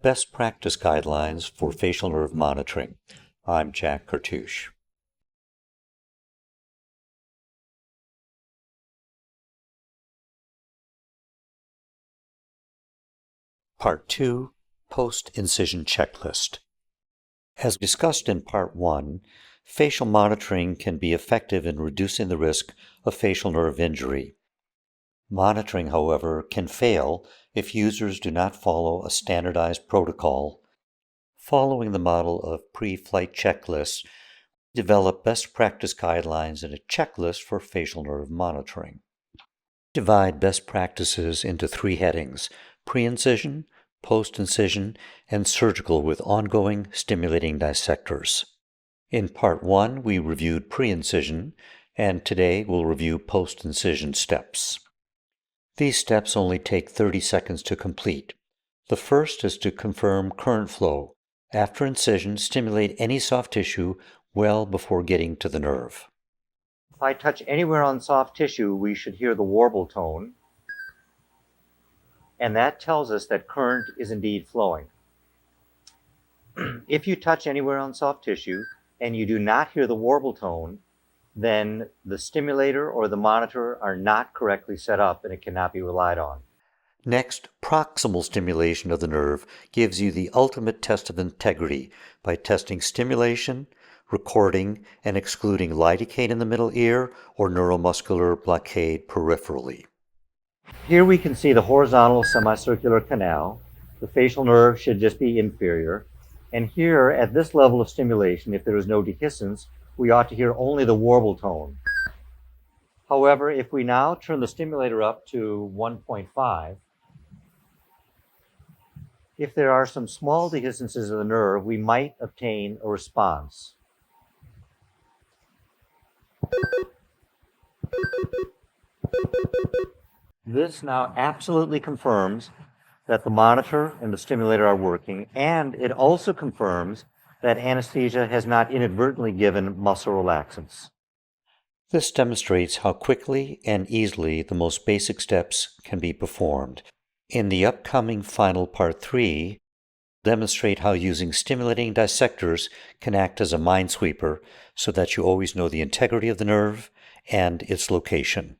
Best Practice Guidelines for Facial Nerve Monitoring. I'm Jack Kartush. Part 2, Post-Incision Checklist. As discussed in Part 1, facial monitoring can be effective in reducing the risk of facial nerve injury. Monitoring, however, can fail if users do not follow a standardized protocol. Following the model of pre-flight checklists, develop best practice guidelines and a checklist for facial nerve monitoring. Divide best practices into 3 headings: pre-incision, post-incision, and surgical with ongoing stimulating dissectors. In Part 1, we reviewed pre-incision, and today we'll review post-incision steps. These steps only take 30 seconds to complete. The first is to confirm current flow. After incision, stimulate any soft tissue well before getting to the nerve. If I touch anywhere on soft tissue, we should hear the warble tone, and that tells us that current is indeed flowing. If you touch anywhere on soft tissue and you do not hear the warble tone, then the stimulator or the monitor are not correctly set up and it cannot be relied on. Next, proximal stimulation of the nerve gives you the ultimate test of integrity by testing stimulation, recording, and excluding lidocaine in the middle ear or neuromuscular blockade peripherally. Here we can see the horizontal semicircular canal. The facial nerve should just be inferior. And here, at this level of stimulation, if there is no dehiscence, we ought to hear only the warble tone. However, if we now turn the stimulator up to 1.5, if there are some small dehiscences of the nerve, we might obtain a response. This now absolutely confirms that the monitor and the stimulator are working, and it also confirms that anesthesia has not inadvertently given muscle relaxants. This demonstrates how quickly and easily the most basic steps can be performed. In the upcoming final Part 3, demonstrate how using stimulating dissectors can act as a minesweeper so that you always know the integrity of the nerve and its location.